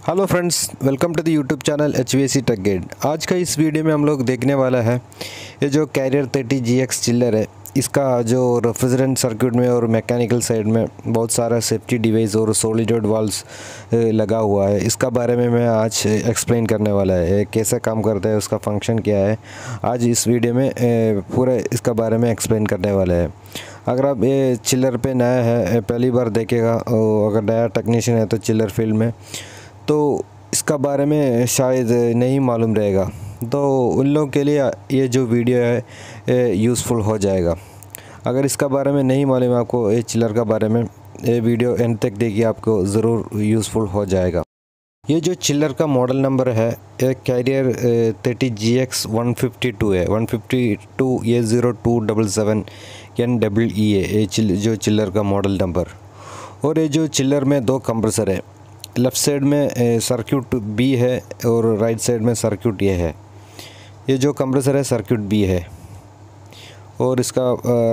Hello friends, welcome to the YouTube channel HVAC tech guide. आज का इस video में हम लोग देखने वाला है ये जो कैरियर 30GX चिल्लर है, इसका जो रेफ्रिजरेंट सर्किट में और मैकेनिकल साइड में बहुत सारा सेफ्टी डिवाइस और सॉलिड वाल्व्स लगा हुआ है। इसका बारे में मैं आज एक्सप्लेन करने वाला है, कैसे काम करता है, उसका फंक्शन क्या है। आज इस वीडियो में पूरा इसका बारे में एक्सप्लेन करने वाला है। अगर आप ये चिल्लर पे नया है, पहली बार देखेगा, अगर नया टेक्नीशियन है तो चिल्लर फील्ड में, तो इसका बारे में शायद नहीं मालूम रहेगा, तो उन लोगों के लिए ये जो वीडियो है यूज़फुल हो जाएगा। अगर इसका बारे में नहीं मालूम है आपको, ये चिल्लर का बारे में, ये वीडियो एंड तक देखिए, आपको ज़रूर यूज़फुल हो जाएगा। ये जो चिल्लर का मॉडल नंबर है, ये कैरियर 30GX 152 है। 152 ये 0277 NWE है, ये जो चिल्लर का मॉडल नंबर। और ये जो चिल्लर में दो कंप्रेसर है, लेफ़्ट साइड में सर्किट B है और राइट साइड में सर्किट A है। ये जो कंप्रेसर है सर्किट B है और इसका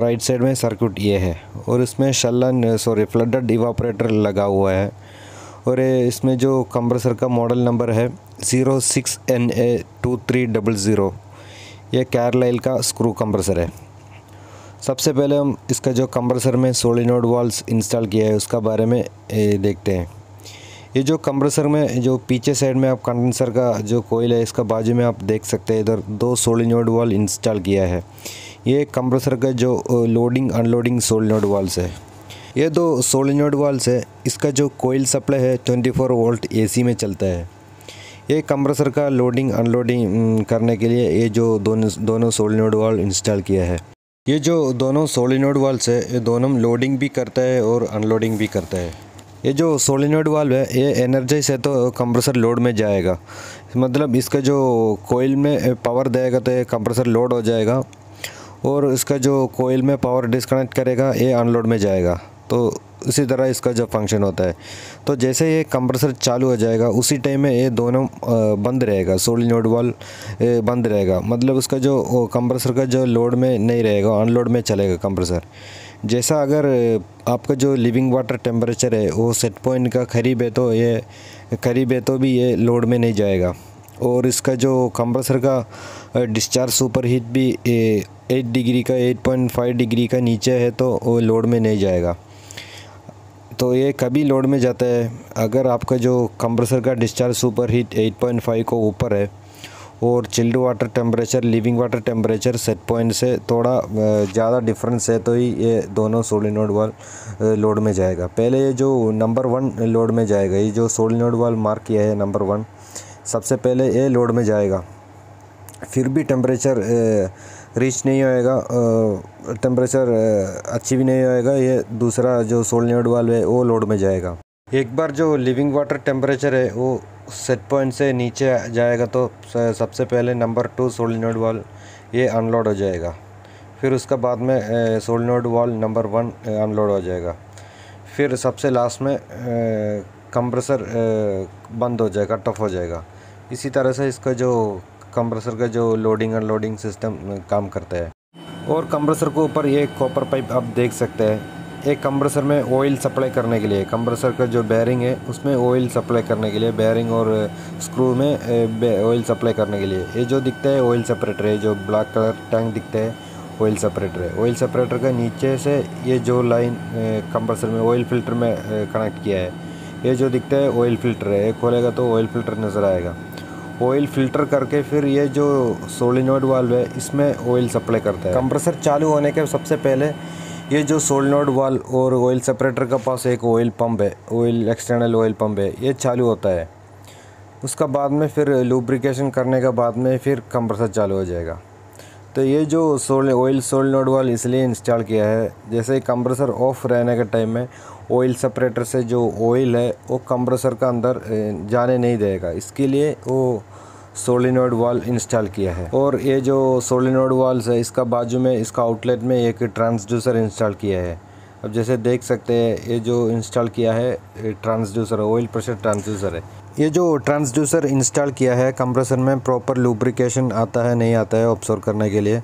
राइट साइड में सर्किट A है, और इसमें फ्लडेड इवापोरेटर लगा हुआ है। और इसमें जो कंप्रेसर का मॉडल नंबर है 06NA2300, ये कैरलाइल का स्क्रू कंप्रेसर है। सबसे पहले हम इसका जो कंप्रेसर में सोलिनोइड वाल्व्स इंस्टॉल किया है उसका बारे में देखते हैं। ये जो कंप्रेसर में जो पीछे साइड में आप कंडेंसर का जो कोयल है, इसका बाजू में आप देख सकते हैं, इधर दो सोलिनोइड वाल्व इंस्टॉल किया है। ये कंप्रेसर का जो लोडिंग अनलोडिंग सोलिनोइड वाल्व्स है, ये दो सोलिनोइड वाल्व्स है। इसका जो कोयल सप्लाई है 24 वोल्ट AC में चलता है। ये कंप्रेसर का लोडिंग अनलोडिंग करने के लिए ये जो दोनों सोलिनोइड वाल्व इंस्टॉल किया है। ये जो दोनों सोलिनोइड वाल्व्स है, ये दोनों लोडिंग भी करता है और अनलोडिंग भी करता है। ये जो सोलिनोइड वाल्व है, ये एनर्जाइज है तो कंप्रेसर लोड में जाएगा, मतलब इसका जो कोयल में पावर देगा तो ये कंप्रेसर लोड हो जाएगा, और इसका जो कोयल में पावर डिस्कनेक्ट करेगा ये अनलोड में जाएगा। तो इसी तरह इसका जो फंक्शन होता है। तो जैसे ये कंप्रेसर चालू हो जाएगा उसी टाइम में ये दोनों बंद रहेगा, सोलिनोइड वाल्व बंद रहेगा, मतलब उसका जो कंप्रेसर का जो लोड में नहीं रहेगा, अनलोड में चलेगा कंप्रेसर। जैसा अगर आपका जो लिविंग वाटर टेम्परेचर है वो सेट पॉइंट का करीब है तो भी ये लोड में नहीं जाएगा। और इसका जो कंप्रेसर का डिस्चार्ज सुपर हीट भी 8 डिग्री का 8.5 डिग्री का नीचे है तो वो लोड में नहीं जाएगा। तो ये कभी लोड में जाता है अगर आपका जो कंप्रेसर का डिस्चार्ज सुपर हीट 8.5 को ऊपर है और chilled water temperature living water temperature set point से थोड़ा ज़्यादा डिफरेंस है, तो ही ये दोनों सोलिनोइड वाल्व लोड में जाएगा। पहले ये जो नंबर 1 लोड में जाएगा, ये जो सोलिनोइड वाल्व मार्क किया है नंबर 1, सबसे पहले ये लोड में जाएगा। फिर भी टेम्परेचर रीच नहीं होएगा, टेम्परेचर अच्छी भी नहीं होएगा, ये दूसरा जो सोलिनोइड वाल्व है वो लोड में जाएगा। एक बार जो लिविंग वाटर टेम्परेचर है वो सेट पॉइंट से नीचे जाएगा तो सबसे पहले नंबर 2 सोलिनोइड वाल्व ये अनलोड हो जाएगा। फिर उसका बाद में सोलिनोइड वाल्व नंबर 1 अनलोड हो जाएगा। फिर सबसे लास्ट में कंप्रेसर बंद हो जाएगा, कट ऑफ हो जाएगा। इसी तरह से इसका जो कंप्रेसर का जो लोडिंग अनलोडिंग सिस्टम काम करता है। और कंप्रेसर के ऊपर ये कॉपर पाइप आप देख सकते हैं, एक कंप्रेसर में ऑयल सप्लाई करने के लिए, कंप्रेसर का जो बेयरिंग है उसमें ऑयल सप्लाई करने के लिए, बेयरिंग और स्क्रू में ऑयल सप्लाई करने के लिए ये जो दिखता है ऑयल सेपरेटर है, जो ब्लैक कलर टैंक दिखता है ऑयल सेपरेटर है। ऑयल सेपरेटर का नीचे से ये जो लाइन कंप्रेसर में ऑयल फिल्टर में कनेक्ट किया है, ये जो दिखता है ऑयल फिल्टर है। खोलेगा तो ऑयल फिल्टर नज़र आएगा। ऑयल फिल्टर करके फिर ये जो सोलिनोइड वाल्व है इसमें ऑयल सप्लाई करता है। कंप्रेसर चालू होने के सबसे पहले ये जो सोलिनोइड वाल्व और ऑयल सेपरेटर के पास एक ऑयल पंप है, ऑयल एक्सटर्नल ऑयल पंप है, ये चालू होता है। उसका बाद में फिर लुब्रिकेशन करने के बाद में फिर कंप्रेसर चालू हो जाएगा। तो ये जो ऑयल सोलिनोइड वाल्व इसलिए इंस्टॉल किया है, जैसे कंप्रेसर ऑफ रहने के टाइम में ऑयल सेपरेटर से जो ऑयल है वो कंप्रेसर का अंदर जाने नहीं देगा, इसके लिए वो सोलिनोइड वाल्व इंस्टॉल किया है। और ये जो सोलिनोइड वाल्व है इसका बाजू में इसका आउटलेट में एक ट्रांसड्यूसर इंस्टॉल किया है। अब जैसे देख सकते हैं ये जो इंस्टॉल किया है ट्रांसड्यूसर, ऑयल प्रेशर ट्रांसड्यूसर है। ये जो ट्रांसड्यूसर इंस्टॉल किया है कंप्रेसर में प्रॉपर लुब्रिकेशन आता है नहीं आता है ऑब्जर्व करने के लिए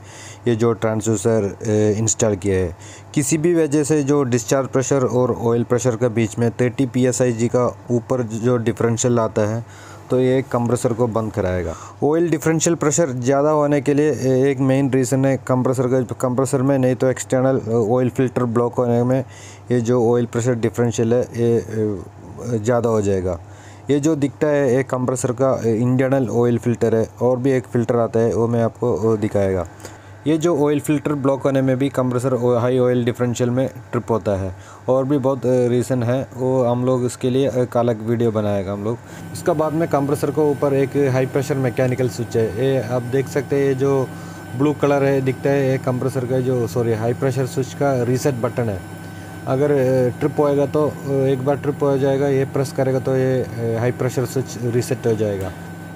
ये जो ट्रांसड्यूसर इंस्टॉल किया है। किसी भी वजह से जो डिस्चार्ज प्रेशर और ऑयल प्रेशर के बीच में 30 psi का ऊपर जो डिफरेंशियल आता है तो ये कंप्रेसर को बंद कराएगा। ऑयल डिफरेंशियल प्रेशर ज़्यादा होने के लिए एक मेन रीज़न है कंप्रेसर में नहीं तो एक्सटर्नल ऑयल फिल्टर ब्लॉक होने में ये जो ऑयल प्रेशर डिफरेंशियल है ये ज़्यादा हो जाएगा। ये जो दिखता है एक कंप्रेसर का इंटरनल ऑयल फ़िल्टर है और भी एक फ़िल्टर आता है वो मैं आपको दिखाएगा। ये जो ऑयल फ़िल्टर ब्लॉक होने में भी कंप्रेसर हाई ऑयल डिफरेंशियल में ट्रिप होता है और भी बहुत रीज़न है वो हम लोग इसके लिए एक अलग वीडियो बनाएगा हम लोग। इसका बाद में कंप्रेसर को ऊपर एक हाई प्रेशर मैकेनिकल स्विच है। ये आप देख सकते हैं जो ब्लू कलर है दिखता है ये कंप्रेसर का जो हाई प्रेशर स्विच का रीसेट बटन है। अगर ट्रिप होएगा तो एक बार ट्रिप हो जाएगा ये प्रेस करेगा तो ये हाई प्रेशर स्विच रीसेट हो जाएगा।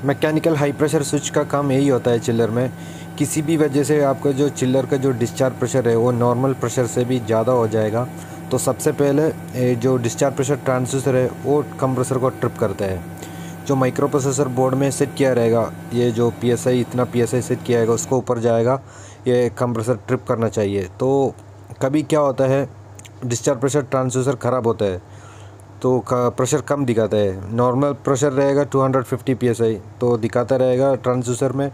मैकेनिकल हाई प्रेशर स्विच का काम यही होता है चिल्लर में। किसी भी वजह से आपका जो चिल्लर का जो डिस्चार्ज प्रेशर है वो नॉर्मल प्रेशर से भी ज़्यादा हो जाएगा तो सबसे पहले जो डिस्चार्ज प्रेशर ट्रांसड्यूसर है वो कंप्रेसर को ट्रिप करता है। जो माइक्रो प्रोसेसर बोर्ड में सेट किया रहेगा ये जो PSI इतना PSI सेट किया जाएगा उसको ऊपर जाएगा ये कंप्रेसर ट्रिप करना चाहिए। तो कभी क्या होता है डिस्चार्ज प्रेशर ट्रांसड्यूसर ख़राब होता है तो प्रेशर कम दिखाता है। नॉर्मल प्रेशर रहेगा 250 PSI तो दिखाता रहेगा ट्रांसड्यूसर में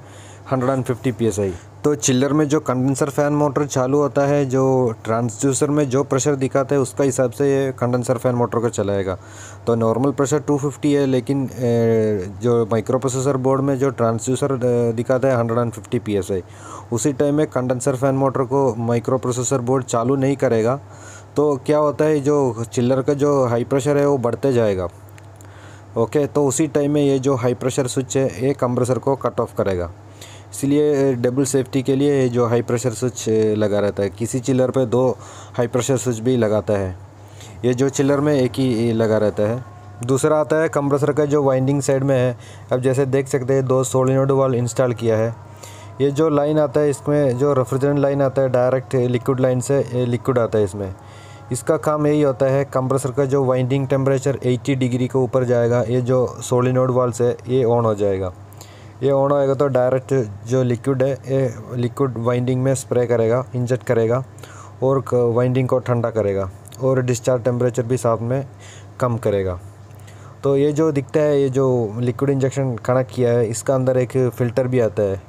150 PSI। तो चिल्लर में जो कंडेंसर फ़ैन मोटर चालू होता है जो ट्रांसड्यूसर में जो प्रेशर दिखाता है उसका हिसाब से ये कंडेंसर फ़ैन मोटर को चलाएगा। तो नॉर्मल प्रेशर 250 है लेकिन जो माइक्रो प्रोसेसर बोर्ड में जो ट्रांसड्यूसर दिखाता है 150 PSI। उसी टाइम में कंडेंसर फ़ैन मोटर को माइक्रो प्रोसेसर बोर्ड चालू नहीं करेगा तो क्या होता है जो चिल्लर का जो हाई प्रेशर है वो बढ़ते जाएगा। ओके तो उसी टाइम में ये जो हाई प्रेशर स्विच है ये कंप्रेसर को कट ऑफ करेगा। इसलिए डबल सेफ्टी के लिए जो हाई प्रेशर स्विच लगा रहता है। किसी चिल्लर पे 2 हाई प्रेशर स्विच भी लगाता है ये जो चिल्लर में एक ही लगा रहता है। दूसरा आता है कंप्रेसर का जो वाइंडिंग साइड में है। अब जैसे देख सकते हैं 2 सोलिनोइड वाल्व इंस्टॉल किया है। ये जो लाइन आता है इसमें जो रेफ्रिजरेंट लाइन आता है डायरेक्ट लिक्विड लाइन से लिक्विड आता है इसमें। इसका काम यही होता है कंप्रेसर का जो वाइंडिंग टेम्परेचर 80 डिग्री के ऊपर जाएगा ये जो सोलिनोइड वाल्व है ये ऑन हो जाएगा। ये ऑन होएगा तो डायरेक्ट जो लिक्विड है ये लिक्विड वाइंडिंग में स्प्रे करेगा इंजेक्ट करेगा और वाइंडिंग को ठंडा करेगा और डिस्चार्ज टेम्परेचर भी साथ में कम करेगा। तो ये जो दिखता है ये जो लिक्विड इंजेक्शन कनेक्ट किया है इसका अंदर एक फ़िल्टर भी आता है।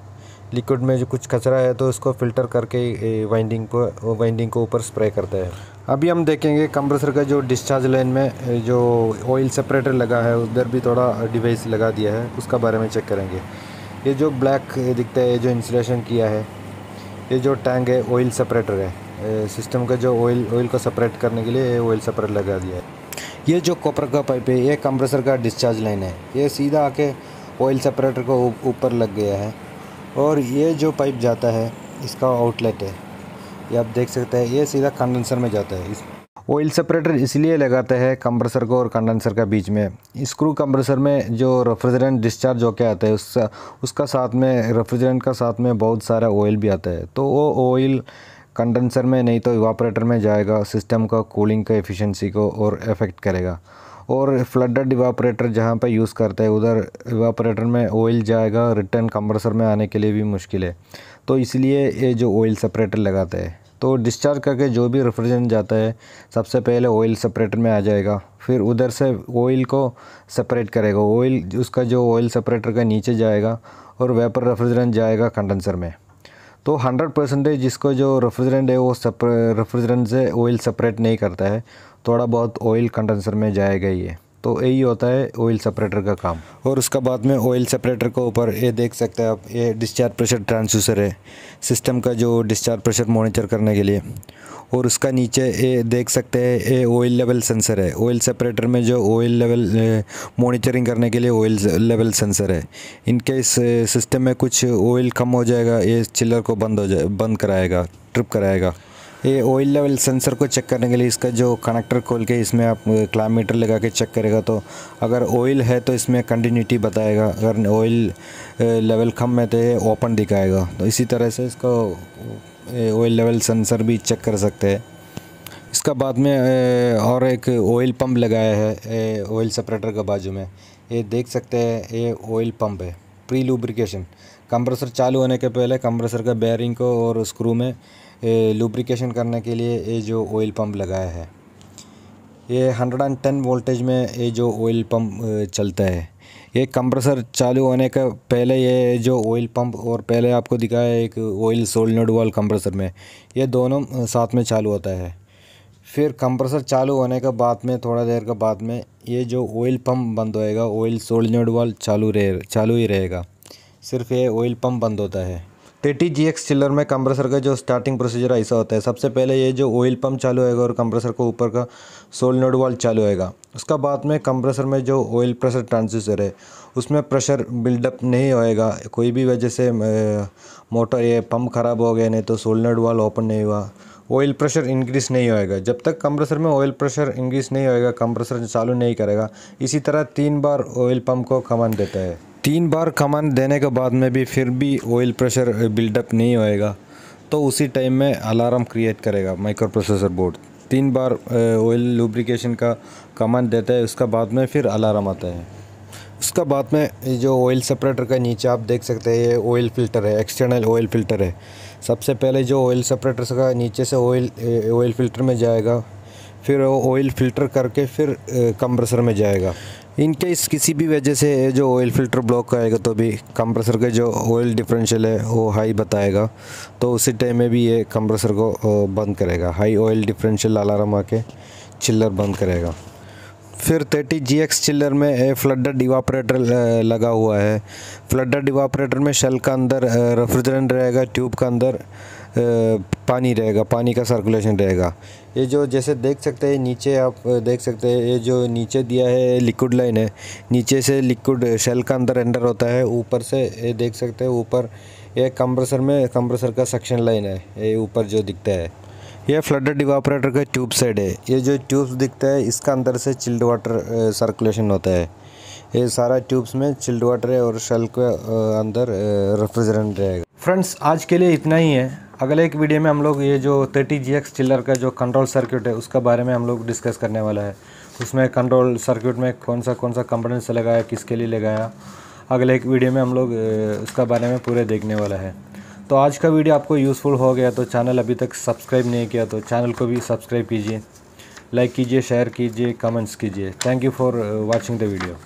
लिक्विड में जो कुछ कचरा है तो इसको फ़िल्टर करके वाइंडिंग को ऊपर स्प्रे करता है। अभी हम देखेंगे कंप्रेसर का जो डिस्चार्ज लाइन में जो ऑयल सेपरेटर लगा है उधर भी थोड़ा डिवाइस लगा दिया है उसका बारे में चेक करेंगे। ये जो ब्लैक दिखता है जो इंस्टॉलेशन किया है ये जो टैंक है ऑयल सेपरेटर है। सिस्टम का जो ऑयल को सेपरेट करने के लिए ऑयल सेपरेटर लगा दिया है। ये जो कॉपर का पाइप है ये कंप्रेसर का डिस्चार्ज लाइन है। ये सीधा आके ऑयल सेपरेटर को ऊपर लग गया है और ये जो पाइप जाता है इसका आउटलेट है ये आप देख सकते हैं ये सीधा कंडेंसर में जाता है। ऑयल सेपरेटर इसलिए लगाते हैं कंप्रेसर को और कंडेंसर का बीच में। स्क्रू कंप्रेसर में जो रेफ्रिजरेंट डिस्चार्ज होकर आता है उसका साथ में रेफ्रिजरेंट का साथ में बहुत सारा ऑयल भी आता है तो वो ऑयल कंडेंसर में नहीं तो इवापोरेटर में जाएगा सिस्टम का कूलिंग का एफिशिएंसी को और अफेक्ट करेगा। और फ्लडेड इवापोरेटर जहाँ पे यूज़ करते हैं उधर इवापोरेटर में ऑयल जाएगा रिटर्न कंप्रेसर में आने के लिए भी मुश्किल है। तो इसलिए ये जो ऑयल सेपरेटर लगाते हैं तो डिस्चार्ज करके जो भी रेफ्रिजरेंट जाता है सबसे पहले ऑयल सेपरेटर में आ जाएगा फिर उधर से ऑयल को सेपरेट करेगा। ऑयल उसका जो ऑयल सेपरेटर का नीचे जाएगा और वेपर रेफ्रिजरेंट जाएगा कंडेंसर में। तो 100% जिसको जो रेफ्रिजरेंट है वो रेफ्रिजरेंट से ऑयल सेपरेट नहीं करता है थोड़ा बहुत ऑयल कंडेंसर में जाएगा ही है। तो यही होता है ऑयल सेपरेटर का काम। और उसका बाद में ऑयल सेपरेटर को ऊपर ये देख सकते हैं आप ये डिस्चार्ज प्रेशर ट्रांसड्यूसर है सिस्टम का जो डिस्चार्ज प्रेशर मॉनिटर करने के लिए। और उसका नीचे ये देख सकते हैं ये ऑयल लेवल सेंसर है। ऑयल सेपरेटर में जो ऑयल लेवल मॉनिटरिंग करने के लिए ऑयल लेवल सेंसर है। इनकेस सिस्टम में कुछ ऑयल कम हो जाएगा ये चिल्लर को बंद कराएगा ट्रिप कराएगा। ये ऑयल लेवल सेंसर को चेक करने के लिए इसका जो कनेक्टर खोल के इसमें आप क्लामीटर लगा के चेक करेगा तो अगर ऑयल है तो इसमें कंटिन्यूटी बताएगा, अगर ऑयल लेवल कम है तो ये ओपन दिखाएगा। तो इसी तरह से इसको ऑयल लेवल सेंसर भी चेक कर सकते हैं। इसका बाद में और एक ऑयल पंप लगाया है ऑयल सेपरेटर के बाजू में। ये देख सकते हैं, ये ऑयल पंप है। प्री लुब्रिकेशन, कंप्रेसर चालू होने के पहले कंप्रेसर का बेयरिंग को और स्क्रू में लुब्रिकेशन करने के लिए ये जो ऑयल पंप लगाया है। ये 110 वोल्टेज में ये जो ऑयल पंप चलता है। ये कंप्रेसर चालू होने का पहले ये जो ऑयल पंप, और पहले आपको दिखाया एक ऑयल सोलेनोइड वाल्व कंप्रेसर में, ये दोनों साथ में चालू होता है। फिर कंप्रेसर चालू होने के बाद में थोड़ा देर के बाद में ये जो ऑयल पंप बंद होएगा, ऑयल सोलेनोइड वाल्व चालू ही रहेगा, सिर्फ ये ऑयल पंप बंद होता है। 30GX चिलर में कंप्रेसर का जो स्टार्टिंग प्रोसीजर ऐसा होता है। सबसे पहले ये जो ऑयल पंप चालू होएगा और कंप्रेसर को ऊपर का सोलेनोइड वाल्व चालू होएगा। उसका बाद में कंप्रेसर में जो ऑयल प्रेशर ट्रांसड्यूसर है उसमें प्रेशर बिल्डअप नहीं होएगा। कोई भी वजह से मोटर ये पंप ख़राब हो गया, नहीं तो सोलेनोइड वाल्व ओपन नहीं हुआ, ऑयल प्रेशर इंक्रीज़ नहीं होएगा। जब तक कंप्रेसर में ऑयल प्रेशर इंक्रीज़ नहीं होएगा कंप्रेसर चालू नहीं करेगा। इसी तरह 3 बार ऑयल पंप को कमांड देता है। 3 बार कमांड देने के बाद में भी फिर भी ऑयल प्रेशर बिल्डअप नहीं होएगा तो उसी टाइम में अलार्म क्रिएट करेगा माइक्रो प्रोसेसर बोर्ड। 3 बार ऑयल लुब्रिकेशन का कमांड देता है, उसका बाद में फिर अलार्म आता है। उसका बाद में जो ऑयल सेपरेटर का नीचे आप देख सकते हैं, ये ऑयल फ़िल्टर है, एक्सटर्नल ऑयल फ़िल्टर है। सबसे पहले जो ऑयल सेपरेटर का नीचे से ऑयल फ़िल्टर में जाएगा, फिर वो ऑयल फ़िल्टर करके फिर कंप्रेसर में जाएगा। इनकेस किसी भी वजह से जो ऑयल फ़िल्टर ब्लॉक आएगा तो भी कंप्रेसर का जो ऑयल डिफरेंशियल है वो हाई बताएगा, तो उसी टाइम में भी ये कंप्रेसर को बंद करेगा। हाई ऑयल डिफरेंशियल अलार्म आके चिल्लर बंद करेगा। फिर 30GX चिल्लर में फ्लडेड इवापोरेटर लगा हुआ है। फ्लडेड इवापोरेटर में शेल का अंदर रेफ्रिजरेंट रहेगा, ट्यूब का अंदर पानी रहेगा, पानी का सर्कुलेशन रहेगा। ये जो जैसे देख सकते हैं नीचे, आप देख सकते हैं ये जो नीचे दिया है लिक्विड लाइन है, नीचे से लिक्विड शेल का अंदर एंटर होता है, ऊपर से ये देख सकते हैं ऊपर ये कंप्रेसर का सक्शन लाइन है, ये ऊपर जो दिखता है ये फ्लडेड इवापोरेटर का ट्यूब साइड है। ये जो ट्यूब्स दिखता है इसका अंदर से चिल्ड वाटर सर्कुलेशन होता है। ये सारा ट्यूब्स में चिल्ड वाटर है और शेल के अंदर रेफ्रिजरेंट रहेगा। फ्रेंड्स, आज के लिए इतना ही है। अगले एक वीडियो में हम लोग ये जो 30GX चिल्लर का जो कंट्रोल सर्किट है उसका बारे में हम लोग डिस्कस करने वाला है। उसमें कंट्रोल सर्किट में कौन सा कंपोनेंट्स लगाया, किसके लिए लगाया, अगले एक वीडियो में हम लोग उसका बारे में पूरे देखने वाला है। तो आज का वीडियो आपको यूज़फुल हो गया तो चैनल अभी तक सब्सक्राइब नहीं किया तो चैनल को भी सब्सक्राइब कीजिए, लाइक कीजिए, शेयर कीजिए, कमेंट्स कीजिए। Thank you for watching the video.